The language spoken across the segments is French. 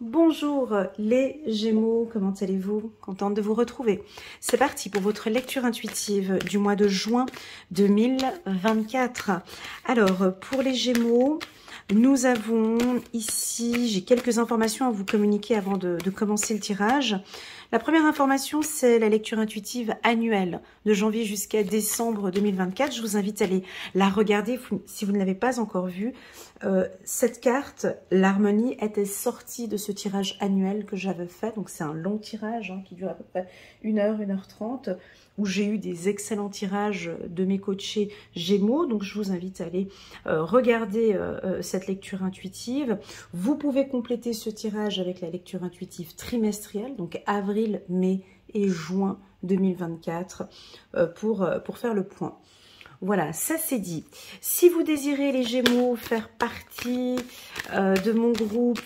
Bonjour les Gémeaux, comment allez-vous? Contente de vous retrouver. C'est parti pour votre lecture intuitive du mois de juin 2024. Alors, pour les Gémeaux, nous avons ici, j'ai quelques informations à vous communiquer avant de commencer le tirage. La première information, c'est la lecture intuitive annuelle de janvier jusqu'à décembre 2024. Je vous invite à aller la regarder si vous ne l'avez pas encore vue. Cette carte, l'harmonie, était sortie de ce tirage annuel que j'avais fait. Donc c'est un long tirage qui dure à peu près 1h30, où j'ai eu des excellents tirages de mes coachés Gémeaux. Donc je vous invite à aller regarder cette lecture intuitive. Vous pouvez compléter ce tirage avec la lecture intuitive trimestrielle, donc avril, mai et juin 2024, pour faire le point. Voilà, ça c'est dit. Si vous désirez les Gémeaux faire partie de mon groupe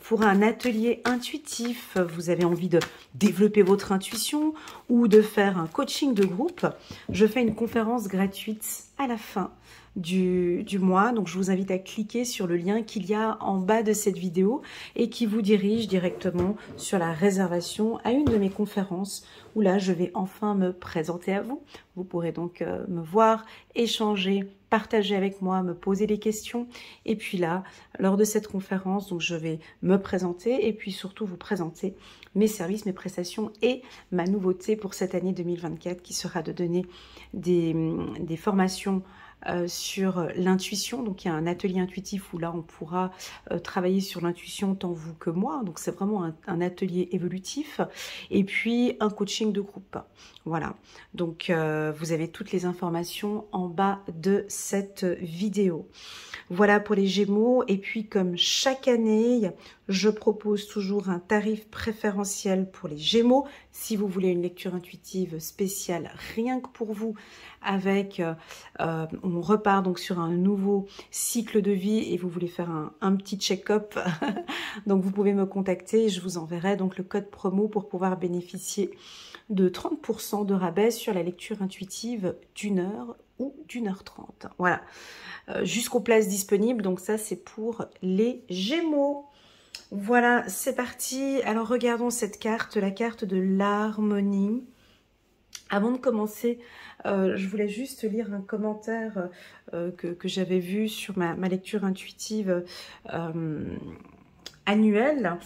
pour un atelier intuitif, vous avez envie de développer votre intuition ou de faire un coaching de groupe, je fais une conférence gratuite à la fin du mois. Donc je vous invite à cliquer sur le lien qu'il y a en bas de cette vidéo et qui vous dirige directement sur la réservation à une de mes conférences où là je vais enfin me présenter à vous. Vous pourrez donc me voir, échanger, partager avec moi, me poser des questions. Et puis là, lors de cette conférence, donc je vais me présenter et puis surtout vous présenter mes services, mes prestations et ma nouveauté pour cette année 2024 qui sera de donner des formations sur l'intuition. Donc il y a un atelier intuitif où là on pourra travailler sur l'intuition tant vous que moi. Donc c'est vraiment un atelier évolutif. Et puis un coaching de groupe. Voilà. Donc vous avez toutes les informations en bas de cette vidéo. Voilà pour les Gémeaux. Et puis comme chaque année, je propose toujours un tarif préférentiel pour les Gémeaux. Si vous voulez une lecture intuitive spéciale, rien que pour vous, avec, on repart donc sur un nouveau cycle de vie et vous voulez faire un petit check-up, donc vous pouvez me contacter et je vous enverrai donc le code promo pour pouvoir bénéficier de 30% de rabais sur la lecture intuitive d'1 heure ou d'1h30. Voilà, jusqu'aux places disponibles, donc ça c'est pour les Gémeaux. Voilà, c'est parti. Alors regardons cette carte, la carte de l'harmonie. Avant de commencer, je voulais juste lire un commentaire que j'avais vu sur ma lecture intuitive annuelle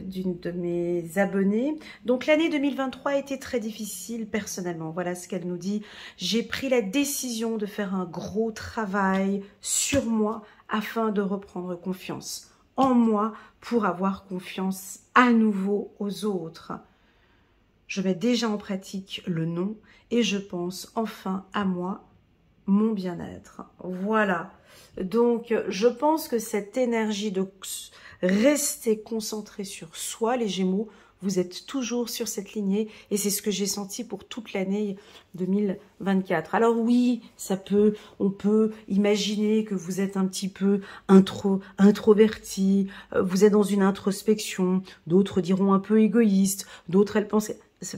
d'une de mes abonnées. Donc l'année 2023 a été très difficile personnellement. Voilà ce qu'elle nous dit. J'ai pris la décision de faire un gros travail sur moi afin de reprendre confiance en moi pour avoir confiance à nouveau aux autres. Je mets déjà en pratique le non et je pense enfin à moi, mon bien-être. Voilà. Donc, je pense que cette énergie de rester concentré sur soi, les Gémeaux, vous êtes toujours sur cette lignée et c'est ce que j'ai senti pour toute l'année 2024. Alors oui, on peut imaginer que vous êtes un petit peu introverti, vous êtes dans une introspection, d'autres diront un peu égoïste, d'autres elles pensent...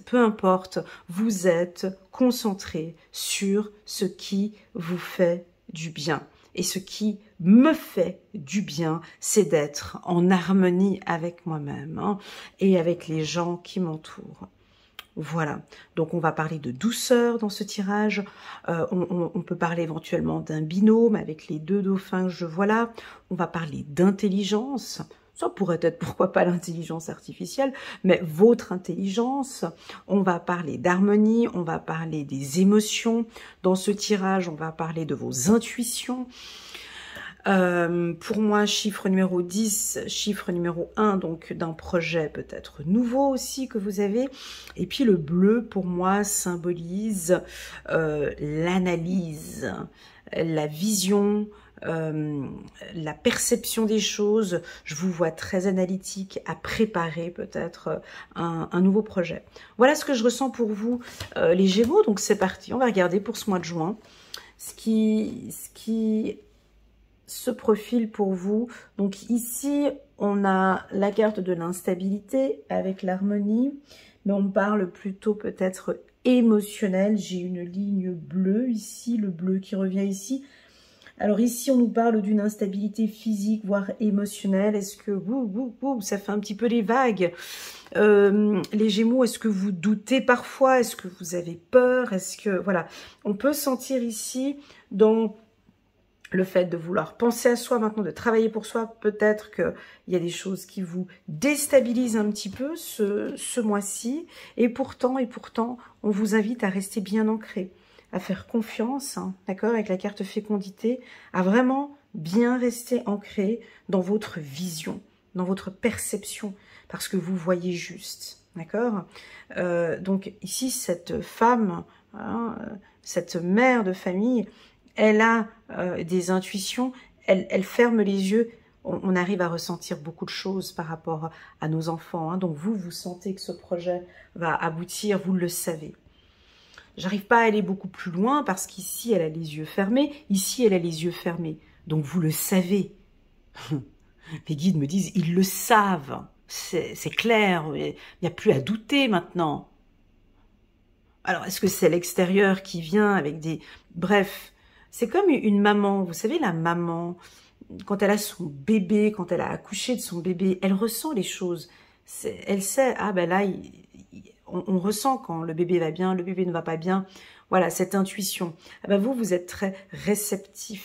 Peu importe, vous êtes concentré sur ce qui vous fait du bien. Et ce qui me fait du bien, c'est d'être en harmonie avec moi-même et avec les gens qui m'entourent. Voilà, donc on va parler de douceur dans ce tirage, on peut parler éventuellement d'un binôme avec les deux dauphins que je vois là, on va parler d'intelligence. Ça pourrait être, pourquoi pas, l'intelligence artificielle, mais votre intelligence. On va parler d'harmonie, on va parler des émotions. Dans ce tirage, on va parler de vos intuitions. Pour moi, chiffre numéro 10, chiffre numéro 1, donc d'un projet peut-être nouveau aussi que vous avez. Et puis le bleu, pour moi, symbolise l'analyse, la vision, la perception des choses. Je vous vois très analytique à préparer peut-être un nouveau projet. Voilà ce que je ressens pour vous, les Gémeaux. Donc c'est parti, on va regarder pour ce mois de juin ce qui se profile pour vous. Donc ici, on a la carte de l'instabilité avec l'harmonie, mais on parle plutôt peut-être émotionnel. J'ai une ligne bleue ici, le bleu qui revient ici. Alors ici, on nous parle d'une instabilité physique, voire émotionnelle. Est-ce que ça fait un petit peu les vagues? Les Gémeaux, est-ce que vous doutez parfois? Est-ce que vous avez peur? Est-ce que... Voilà, on peut sentir ici dans le fait de vouloir penser à soi maintenant, de travailler pour soi. Peut-être qu'il y a des choses qui vous déstabilisent un petit peu ce mois-ci. Et pourtant, on vous invite à rester bien ancré, à faire confiance, hein, d'accord, avec la carte fécondité, à vraiment bien rester ancré dans votre vision, dans votre perception, parce que vous voyez juste, d'accord. Donc ici, cette femme, hein, cette mère de famille, elle a des intuitions, elle ferme les yeux, on arrive à ressentir beaucoup de choses par rapport à nos enfants, hein. Donc vous sentez que ce projet va aboutir, vous le savez. J'arrive pas à aller beaucoup plus loin parce qu'ici, elle a les yeux fermés. Ici, elle a les yeux fermés. Donc, vous le savez. Les guides me disent, ils le savent. C'est clair. Il n'y a plus à douter maintenant. Alors, est-ce que c'est l'extérieur qui vient avec des... Bref, c'est comme une maman. Vous savez, la maman, quand elle a son bébé, quand elle a accouché de son bébé, elle ressent les choses. Elle sait, ah ben là, on ressent quand le bébé va bien, le bébé ne va pas bien. Voilà, cette intuition. Ah ben vous êtes très réceptive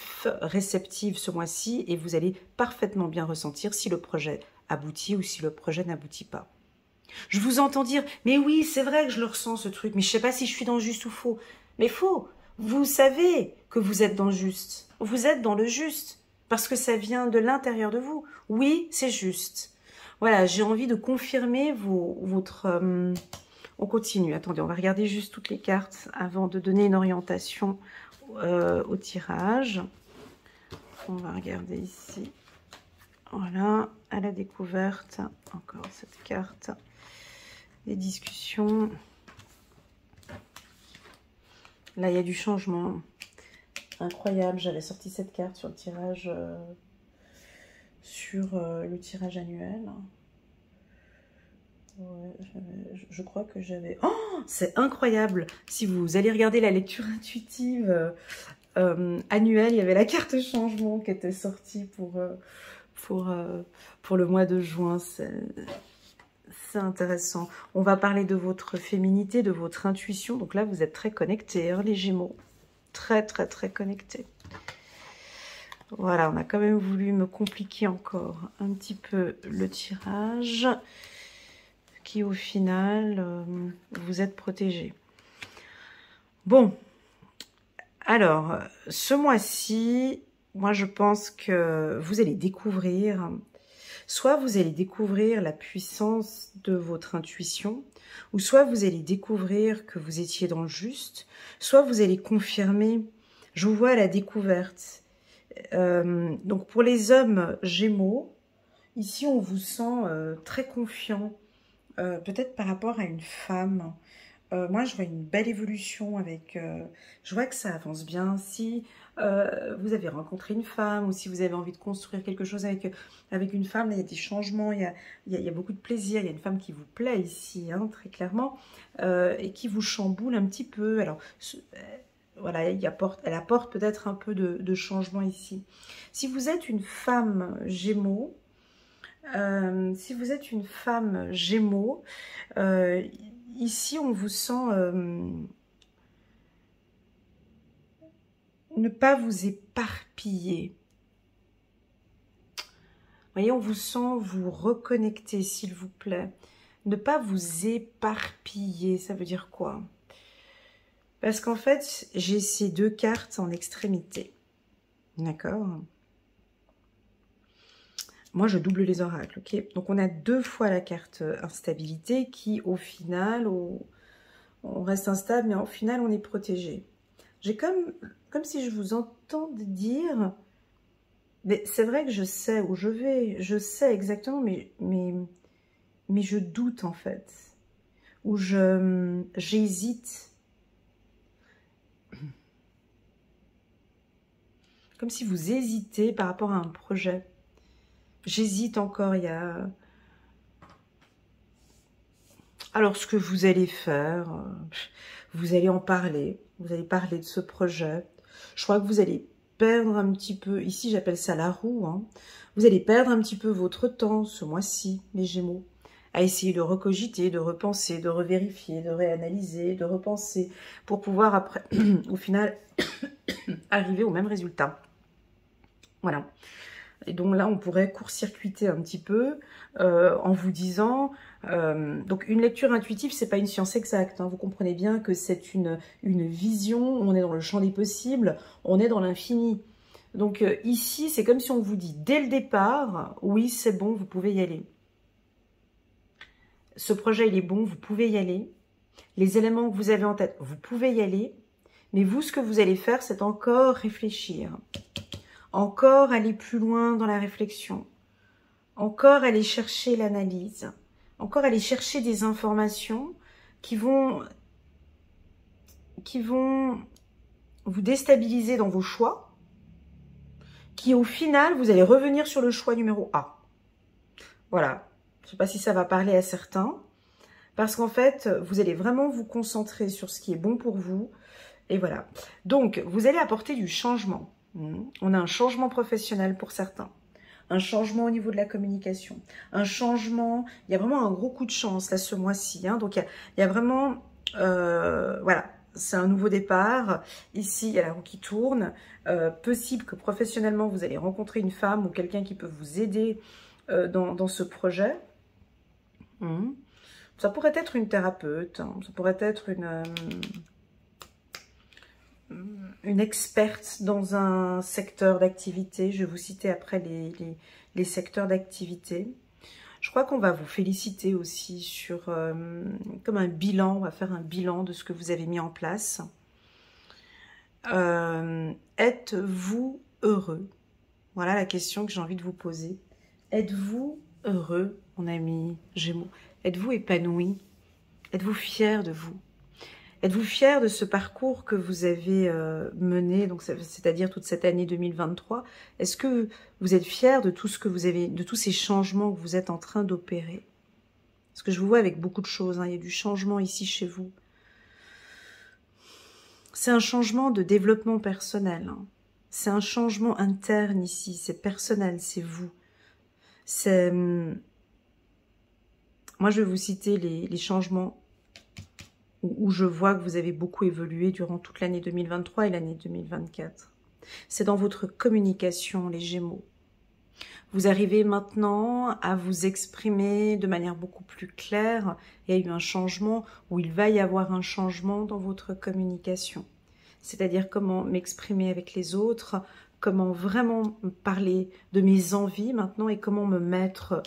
ce mois-ci et vous allez parfaitement bien ressentir si le projet aboutit ou si le projet n'aboutit pas. Je vous entends dire, mais oui, c'est vrai que je le ressens ce truc, mais je ne sais pas si je suis dans le juste ou faux. Mais faux, vous savez que vous êtes dans le juste. Vous êtes dans le juste parce que ça vient de l'intérieur de vous. Oui, c'est juste. Voilà, j'ai envie de confirmer votre... on continue. Attendez, on va regarder juste toutes les cartes avant de donner une orientation au tirage. On va regarder ici. Voilà, à la découverte. Encore cette carte. Les discussions. Là, il y a du changement. Incroyable, j'avais sorti cette carte sur le tirage, annuel. Ouais, je crois que j'avais... Oh, c'est incroyable! Si vous allez regarder la lecture intuitive annuelle, il y avait la carte changement qui était sortie pour le mois de juin. C'est intéressant. On va parler de votre féminité, de votre intuition. Donc là, vous êtes très connectés, hein, les Gémeaux. Très, très, très connectés. Voilà, on a quand même voulu me compliquer encore un petit peu le tirage, qui au final, vous êtes protégés. Bon, alors, ce mois-ci, moi je pense que vous allez découvrir, soit vous allez découvrir la puissance de votre intuition, ou soit vous allez découvrir que vous étiez dans le juste, soit vous allez confirmer, je vous vois à la découverte. Donc pour les hommes Gémeaux, ici on vous sent très confiant, peut-être par rapport à une femme. Moi je vois une belle évolution avec, je vois que ça avance bien. Si vous avez rencontré une femme ou si vous avez envie de construire quelque chose avec une femme, là, il y a des changements, il y a beaucoup de plaisir, il y a une femme qui vous plaît ici, hein, très clairement, et qui vous chamboule un petit peu. Alors, voilà, elle apporte peut-être un peu de changement ici. Si vous êtes une femme Gémeaux, ici on vous sent ne pas vous éparpiller. Vous voyez, on vous sent vous reconnecter, s'il vous plaît. Ne pas vous éparpiller, ça veut dire quoi? Parce qu'en fait, j'ai ces deux cartes en extrémité. D'accord? Moi, je double les oracles, ok? Donc, on a deux fois la carte instabilité qui, au final, on reste instable, mais au final, on est protégé. J'ai comme si je vous entends dire... Mais c'est vrai que je sais où je vais, je sais exactement, mais je doute, en fait. Ou j'hésite. Comme si vous hésitez par rapport à un projet. J'hésite encore, il y a... Alors, ce que vous allez faire, vous allez en parler. Vous allez parler de ce projet. Je crois que vous allez perdre un petit peu, ici j'appelle ça la roue, hein. Vous allez perdre un petit peu votre temps ce mois-ci, les Gémeaux, à essayer de recogiter, de repenser, de revérifier, de réanalyser, de repenser, pour pouvoir après, au final, arriver au même résultat. Voilà. Et donc là, on pourrait court-circuiter un petit peu en vous disant... donc une lecture intuitive, c'est pas une science exacte. Hein. Vous comprenez bien que c'est une vision, on est dans le champ des possibles, on est dans l'infini. Donc ici, c'est comme si on vous dit dès le départ, oui, c'est bon, vous pouvez y aller. Ce projet, il est bon, vous pouvez y aller. Les éléments que vous avez en tête, vous pouvez y aller. Mais vous, ce que vous allez faire, c'est encore réfléchir. Encore aller plus loin dans la réflexion, encore aller chercher l'analyse, encore aller chercher des informations qui vont vous déstabiliser dans vos choix, qui au final, vous allez revenir sur le choix numéro A. Voilà, je ne sais pas si ça va parler à certains, parce qu'en fait, vous allez vraiment vous concentrer sur ce qui est bon pour vous, et voilà. Donc, vous allez apporter du changement. On a un changement professionnel pour certains, un changement au niveau de la communication, un changement, il y a vraiment un gros coup de chance là ce mois-ci, hein, donc il y a vraiment, voilà, c'est un nouveau départ, ici il y a la roue qui tourne, possible que professionnellement vous allez rencontrer une femme ou quelqu'un qui peut vous aider dans ce projet. Ça pourrait être une thérapeute, hein, ça pourrait être une experte dans un secteur d'activité. Je vais vous citer après les secteurs d'activité. Je crois qu'on va vous féliciter aussi sur comme un bilan. On va faire un bilan de ce que vous avez mis en place. Êtes-vous heureux? Voilà la question que j'ai envie de vous poser. Êtes-vous heureux, mon ami Gémeaux? Êtes-vous épanoui? Êtes-vous fier de vous? Êtes-vous fier de ce parcours que vous avez mené, donc c'est-à-dire toute cette année 2023? Est-ce que vous êtes fier de tout ce que vous avez, de tous ces changements que vous êtes en train d'opérer? Parce que je vous vois avec beaucoup de choses, hein, il y a du changement ici chez vous. C'est un changement de développement personnel. Hein. C'est un changement interne ici, c'est personnel, c'est vous. C'est... Moi, je vais vous citer les changements où je vois que vous avez beaucoup évolué durant toute l'année 2023 et l'année 2024. C'est dans votre communication, les Gémeaux. Vous arrivez maintenant à vous exprimer de manière beaucoup plus claire. Il y a eu un changement, ou il va y avoir un changement dans votre communication. C'est-à-dire comment m'exprimer avec les autres, comment vraiment parler de mes envies maintenant et comment me mettre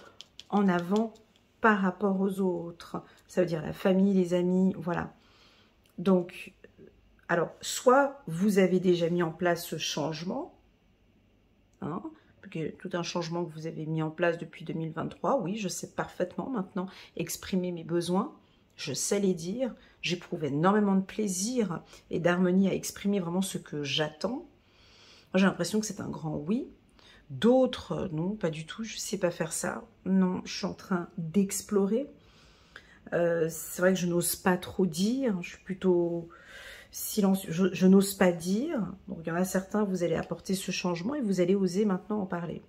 en avant par rapport aux autres. Ça veut dire la famille, les amis, voilà. Donc, alors, soit vous avez déjà mis en place ce changement, hein, tout un changement que vous avez mis en place depuis 2023, oui, je sais parfaitement maintenant exprimer mes besoins, je sais les dire, j'éprouve énormément de plaisir et d'harmonie à exprimer vraiment ce que j'attends. Moi, j'ai l'impression que c'est un grand oui. D'autres, non, pas du tout, je ne sais pas faire ça. Non, je suis en train d'explorer. C'est vrai que je n'ose pas trop dire, je suis plutôt silencieux, je n'ose pas dire. Donc il y en a certains, vous allez apporter ce changement et vous allez oser maintenant en parler.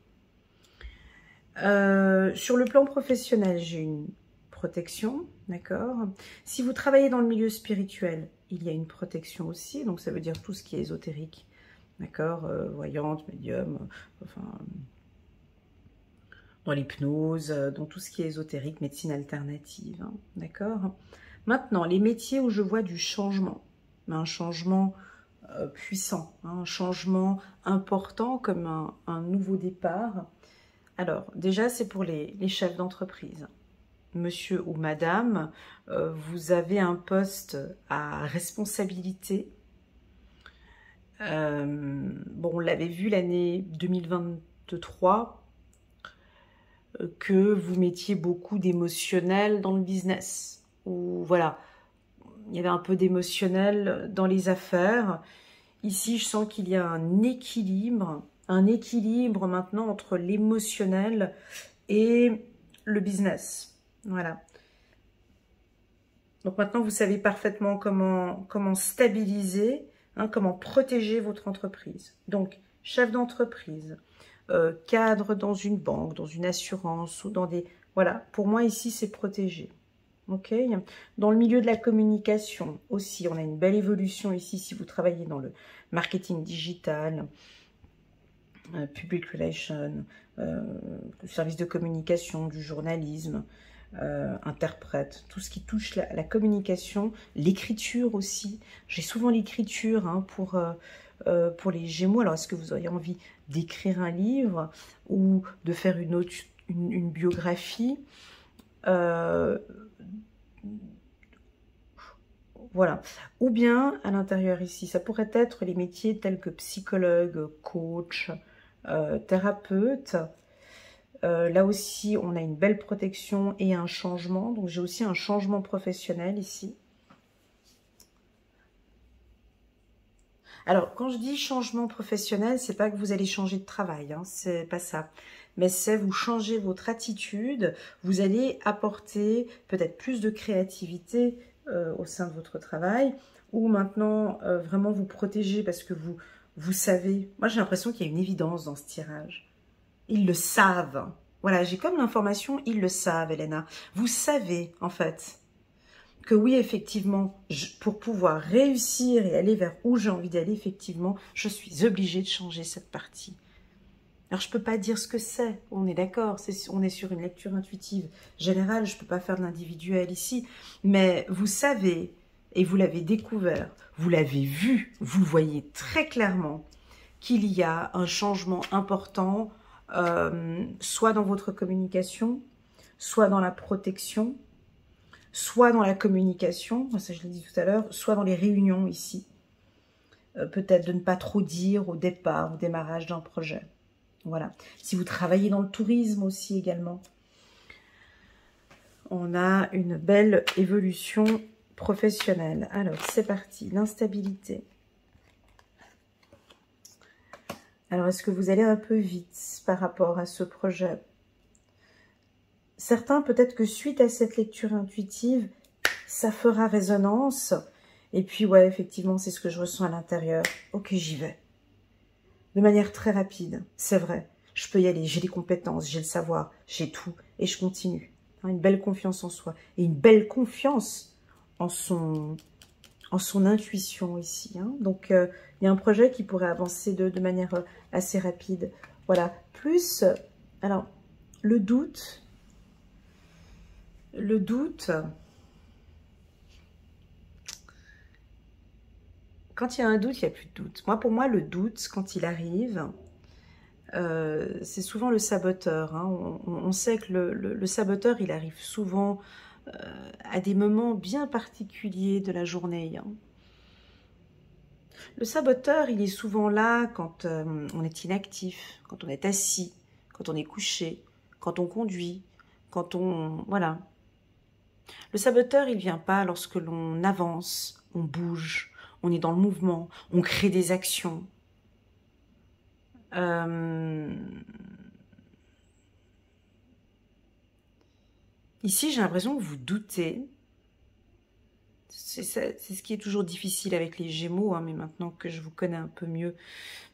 Sur le plan professionnel, j'ai une protection, d'accord. Si vous travaillez dans le milieu spirituel, il y a une protection aussi, donc ça veut dire tout ce qui est ésotérique, d'accord, voyante, médium, enfin... dans l'hypnose, dans tout ce qui est ésotérique, médecine alternative, hein, d'accord. Maintenant, les métiers où je vois du changement, un changement puissant, hein, un changement important comme un nouveau départ. Alors, déjà, c'est pour les chefs d'entreprise. Monsieur ou madame, vous avez un poste à responsabilité. Bon, on l'avait vu l'année 2023, que vous mettiez beaucoup d'émotionnel dans le business. Ou voilà, il y avait un peu d'émotionnel dans les affaires. Ici, je sens qu'il y a un équilibre maintenant entre l'émotionnel et le business. Voilà. Donc maintenant, vous savez parfaitement comment stabiliser, hein, comment protéger votre entreprise. Donc, chef d'entreprise, cadre dans une banque, dans une assurance ou dans des... Voilà, pour moi ici c'est protégé. Ok. Dans le milieu de la communication aussi, on a une belle évolution ici si vous travaillez dans le marketing digital, public relations, service de communication, du journalisme, interprète, tout ce qui touche la communication, l'écriture aussi. J'ai souvent l'écriture hein, pour les Gémeaux. Alors, est-ce que vous auriez envie d'écrire un livre ou de faire une biographie voilà. Ou bien, à l'intérieur ici, ça pourrait être les métiers tels que psychologue, coach, thérapeute. Là aussi, on a une belle protection et un changement. Donc, j'ai aussi un changement professionnel ici. Alors, quand je dis changement professionnel, c'est pas que vous allez changer de travail, hein, c'est pas ça. Mais c'est vous changez votre attitude, vous allez apporter peut-être plus de créativité au sein de votre travail, ou maintenant vraiment vous protéger parce que vous savez. Moi, j'ai l'impression qu'il y a une évidence dans ce tirage. Ils le savent. Voilà, j'ai comme l'information, ils le savent, Elena. Vous savez, en fait, que oui, effectivement, pour pouvoir réussir et aller vers où j'ai envie d'aller, effectivement, je suis obligée de changer cette partie. Alors, je ne peux pas dire ce que c'est, on est d'accord, on est sur une lecture intuitive générale, je ne peux pas faire de l'individuel ici, mais vous savez, et vous l'avez découvert, vous l'avez vu, vous voyez très clairement qu'il y a un changement important, soit dans votre communication, soit dans la protection, soit dans la communication, ça je l'ai dit tout à l'heure, soit dans les réunions ici. Peut-être de ne pas trop dire au départ, au démarrage d'un projet. Voilà. Si vous travaillez dans le tourisme aussi également, on a une belle évolution professionnelle. Alors, c'est parti. L'instabilité. Alors, est-ce que vous allez un peu vite par rapport à ce projet? Certains, peut-être que suite à cette lecture intuitive, ça fera résonance. Et puis, ouais, effectivement, c'est ce que je ressens à l'intérieur. Ok, j'y vais. De manière très rapide, c'est vrai. Je peux y aller, j'ai les compétences, j'ai le savoir, j'ai tout. Et je continue. Une belle confiance en soi. Et une belle confiance en son intuition ici. Hein. Donc, il y a un projet qui pourrait avancer de manière assez rapide. Voilà. Plus, alors, le doute... Quand il y a un doute, il n'y a plus de doute. Moi, pour moi, le doute, quand il arrive, c'est souvent le saboteur. Hein. On sait que le saboteur, il arrive souvent à des moments bien particuliers de la journée. Hein. Le saboteur, il est souvent là quand on est inactif, quand on est assis, quand on est couché, quand on conduit, quand on... Voilà. Le saboteur, il ne vient pas lorsque l'on avance, on bouge, on est dans le mouvement, on crée des actions. Ici, j'ai l'impression que vous doutez. C'est ce qui est toujours difficile avec les Gémeaux, hein, mais maintenant que je vous connais un peu mieux.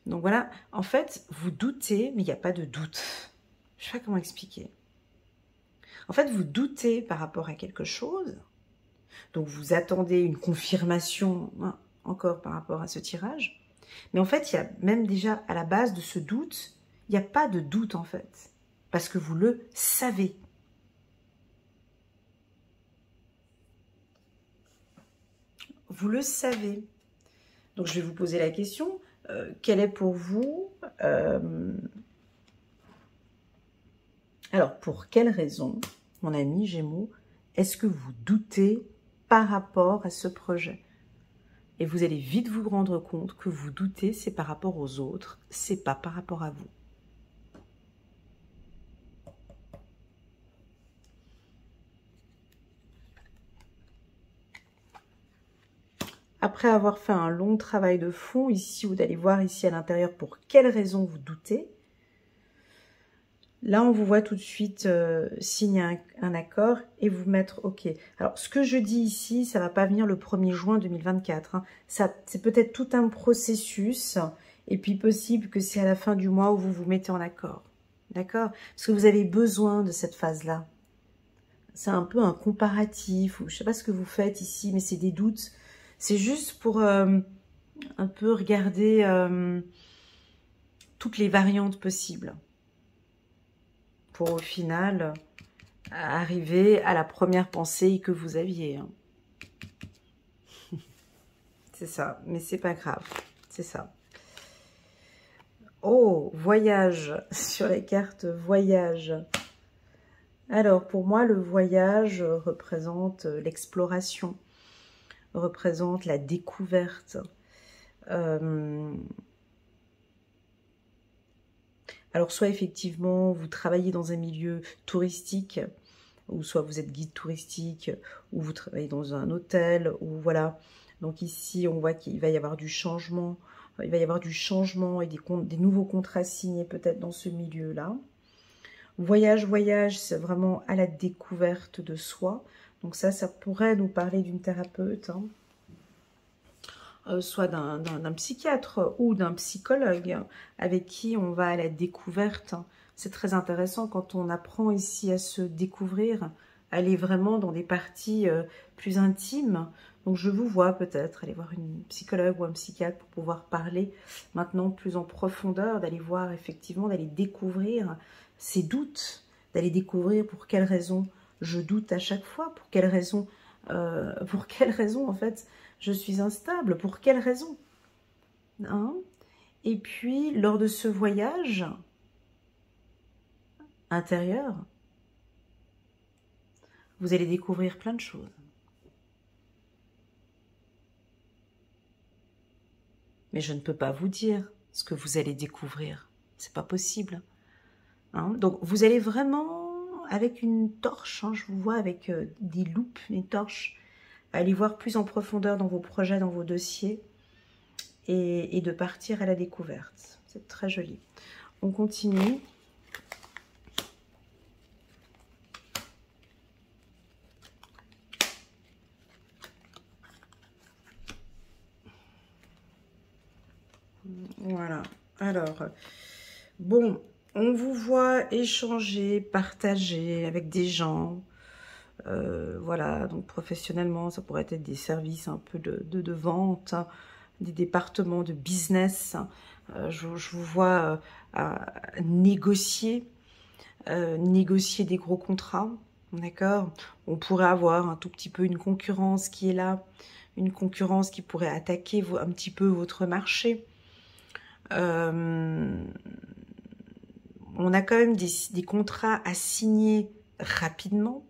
Donc voilà, en fait, vous doutez, mais il n'y a pas de doute. Je ne sais pas comment expliquer. En fait, vous doutez par rapport à quelque chose. Donc, vous attendez une confirmation, hein, encore par rapport à ce tirage. Mais en fait, il y a même déjà à la base de ce doute, il n'y a pas de doute en fait. Parce que vous le savez. Vous le savez. Donc, je vais vous poser la question. Quelle est pour vous... Alors, pour quelle raison, mon ami Gémeaux, est-ce que vous doutez par rapport à ce projet? Et vous allez vite vous rendre compte que vous doutez, c'est par rapport aux autres, c'est pas par rapport à vous. Après avoir fait un long travail de fond, ici, vous allez voir ici à l'intérieur pour quelle raison vous doutez. Là, on vous voit tout de suite signer un accord et vous mettre OK. Alors, ce que je dis ici, ça ne va pas venir le 1er juin 2024. Hein. C'est peut-être tout un processus Et puis possible que c'est à la fin du mois où vous vous mettez en accord. D'accord? Parce que vous avez besoin de cette phase-là. C'est un peu un comparatif, ou je ne sais pas ce que vous faites ici, mais c'est des doutes. C'est juste pour un peu regarder toutes les variantes possibles. Pour au final arriver à la première pensée que vous aviez. Hein. C'est ça, mais c'est pas grave, c'est ça. Oh, voyage, sur les cartes voyage. Alors, pour moi, le voyage représente l'exploration, représente la découverte. Alors, soit effectivement, vous travaillez dans un milieu touristique, ou soit vous êtes guide touristique, ou vous travaillez dans un hôtel, ou voilà. Donc ici, on voit qu'il va y avoir du changement. Il va y avoir du changement et des nouveaux contrats signés peut-être dans ce milieu-là. Voyage, voyage, c'est vraiment à la découverte de soi. Donc ça pourrait nous parler d'une thérapeute, hein. Soit d'un psychiatre ou d'un psychologue avec qui on va à la découverte. C'est très intéressant quand on apprend ici à se découvrir, aller vraiment dans des parties plus intimes. Donc je vous vois peut-être aller voir une psychologue ou un psychiatre pour pouvoir parler maintenant plus en profondeur, d'aller voir effectivement, d'aller découvrir ces doutes, d'aller découvrir pour quelles raisons je doute à chaque fois, pour quelles raisons en fait je suis instable, pour quelles raisons, hein? Et puis lors de ce voyage intérieur, vous allez découvrir plein de choses. Mais je ne peux pas vous dire ce que vous allez découvrir. C'est pas possible. Hein? Donc, vous allez vraiment, avec une torche, hein, je vous vois avec des loupes, une torche, aller voir plus en profondeur dans vos projets, dans vos dossiers, et de partir à la découverte. C'est très joli. On continue. Voilà. Alors, bon, on vous voit échanger, partager avec des gens. Voilà, donc professionnellement, ça pourrait être des services un peu de vente, hein, des départements de business. Je vous vois négocier des gros contrats, d'accord? On pourrait avoir un tout petit peu une concurrence qui est là, une concurrence qui pourrait attaquer un petit peu votre marché. On a quand même des contrats à signer rapidement.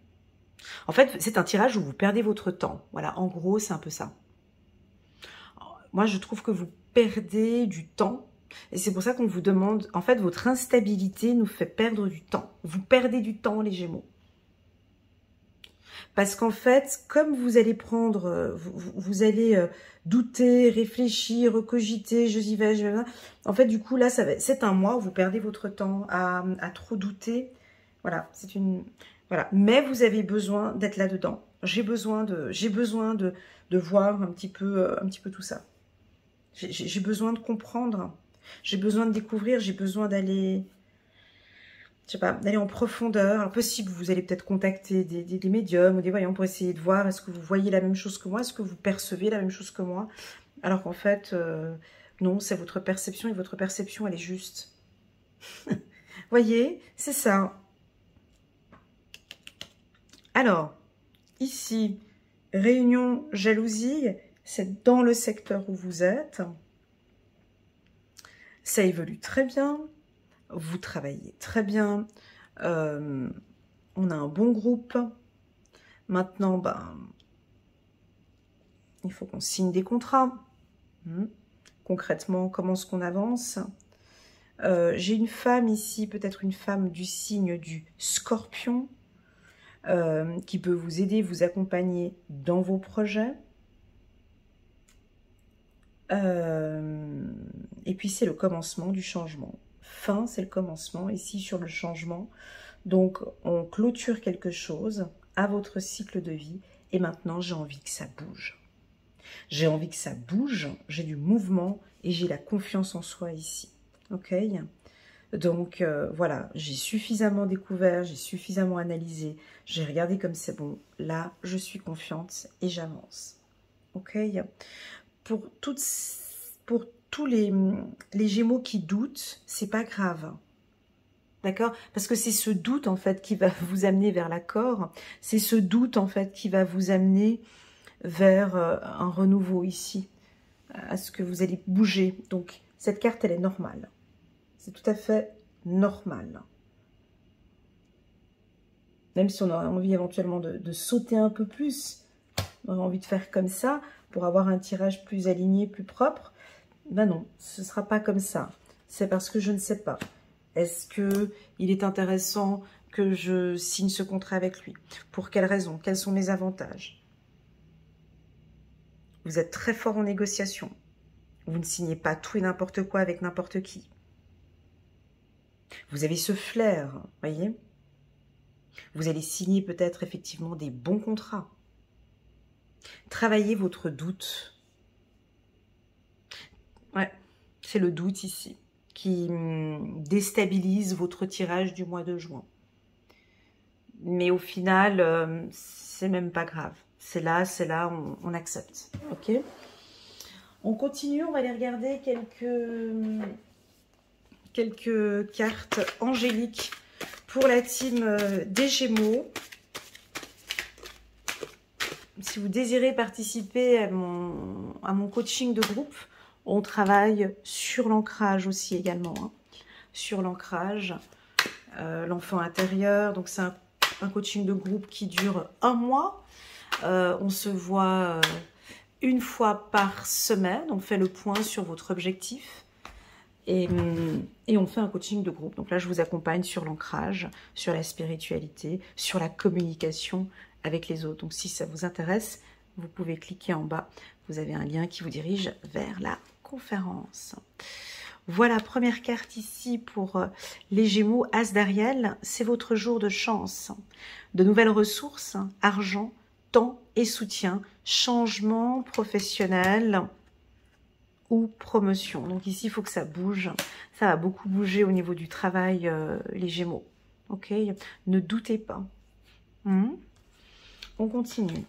En fait, c'est un tirage où vous perdez votre temps. Voilà, en gros, c'est un peu ça. Moi, je trouve que vous perdez du temps. Et c'est pour ça qu'on vous demande... En fait, votre instabilité nous fait perdre du temps. Vous perdez du temps, les Gémeaux. Parce qu'en fait, comme vous allez prendre... Vous allez douter, réfléchir, recogiter, je y vais, je vais... En fait, du coup, là, c'est un mois où vous perdez votre temps à trop douter. Voilà, c'est une... Voilà, mais vous avez besoin d'être là-dedans. J'ai besoin de voir un petit peu tout ça. J'ai besoin de comprendre. J'ai besoin de découvrir. J'ai besoin d'aller, je sais pas, d'aller en profondeur. Alors possible, vous allez peut-être contacter des médiums ou des voyants pour essayer de voir est-ce que vous voyez la même chose que moi, est-ce que vous percevez la même chose que moi. Alors qu'en fait, non, c'est votre perception et votre perception, elle est juste. Voyez, c'est ça. Alors, ici, réunion, jalousie, c'est dans le secteur où vous êtes. Ça évolue très bien. Vous travaillez très bien. On a un bon groupe. Maintenant, ben, il faut qu'on signe des contrats. Concrètement, comment est-ce qu'on avance? J'ai une femme ici, peut-être une femme du signe du Scorpion, qui peut vous aider, vous accompagner dans vos projets. Et puis c'est le commencement du changement. Fin, c'est le commencement, ici sur le changement. Donc on clôture quelque chose à votre cycle de vie et maintenant j'ai envie que ça bouge. J'ai envie que ça bouge, j'ai du mouvement et j'ai la confiance en soi ici. Ok? Donc voilà, j'ai suffisamment découvert, j'ai suffisamment analysé, j'ai regardé comme c'est bon. Là, je suis confiante et j'avance. Ok? Pour tous les Gémeaux qui doutent, c'est pas grave. D'accord? Parce que c'est ce doute, en fait, qui va vous amener vers l'accord. C'est ce doute, en fait, qui va vous amener vers un renouveau ici, à ce que vous allez bouger. Donc, cette carte, elle est normale. C'est tout à fait normal. Même si on aurait envie éventuellement de sauter un peu plus, on aurait envie de faire comme ça, pour avoir un tirage plus aligné, plus propre, ben non, ce ne sera pas comme ça. C'est parce que je ne sais pas. Est-ce qu'il est intéressant que je signe ce contrat avec lui? Pour quelles raisons? Quels sont mes avantages? Vous êtes très fort en négociation. Vous ne signez pas tout et n'importe quoi avec n'importe qui. Vous avez ce flair, voyez? Vous allez signer peut-être effectivement des bons contrats. Travaillez votre doute. Ouais, c'est le doute ici qui déstabilise votre tirage du mois de juin. Mais au final, c'est même pas grave. C'est là, on accepte. Ok? On continue, on va aller regarder quelques cartes angéliques pour la team des Gémeaux. Si vous désirez participer à mon coaching de groupe, on travaille sur l'ancrage aussi également. Hein. Sur l'ancrage, l'enfant intérieur. Donc c'est un coaching de groupe qui dure 1 mois. On se voit une fois par semaine. On fait le point sur votre objectif. Et on fait un coaching de groupe. Donc là, je vous accompagne sur l'ancrage, sur la spiritualité, sur la communication avec les autres. Donc si ça vous intéresse, vous pouvez cliquer en bas. Vous avez un lien qui vous dirige vers la conférence. Voilà, première carte ici pour les Gémeaux, As d'Ariel. C'est votre jour de chance. De nouvelles ressources, argent, temps et soutien, changement professionnel ou promotion. Donc ici, il faut que ça bouge. Ça va beaucoup bouger au niveau du travail, les Gémeaux. Ok? Ne doutez pas. On continue.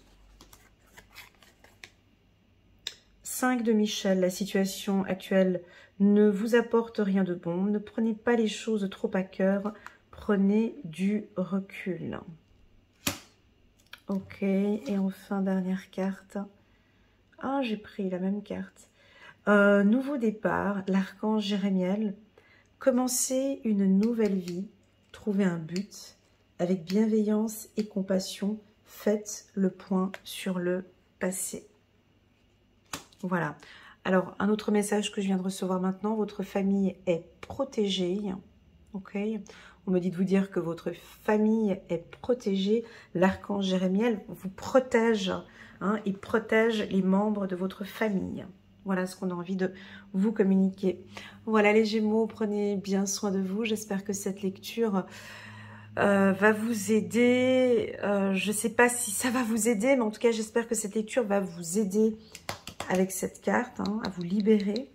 5 de Michel. La situation actuelle ne vous apporte rien de bon. Ne prenez pas les choses trop à cœur. Prenez du recul. Ok. Et enfin, dernière carte. Ah, j'ai pris la même carte. Nouveau départ, l'archange Jérémiel. Commencez une nouvelle vie, trouvez un but, avec bienveillance et compassion, faites le point sur le passé. Voilà. Alors, un autre message que je viens de recevoir maintenant, votre famille est protégée. Ok. On me dit de vous dire que votre famille est protégée. L'archange Jérémiel vous protège, hein, il protège les membres de votre famille. Voilà ce qu'on a envie de vous communiquer. Voilà les Gémeaux, prenez bien soin de vous. J'espère que cette lecture va vous aider. Je ne sais pas si ça va vous aider, mais en tout cas, j'espère que cette lecture va vous aider avec cette carte, hein, à vous libérer,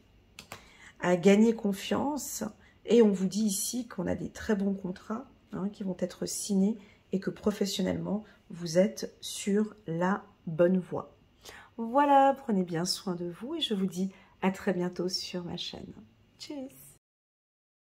à gagner confiance. Et on vous dit ici qu'on a des très bons contrats, hein, qui vont être signés et que professionnellement, vous êtes sur la bonne voie. Voilà, prenez bien soin de vous et je vous dis à très bientôt sur ma chaîne. Tchuss!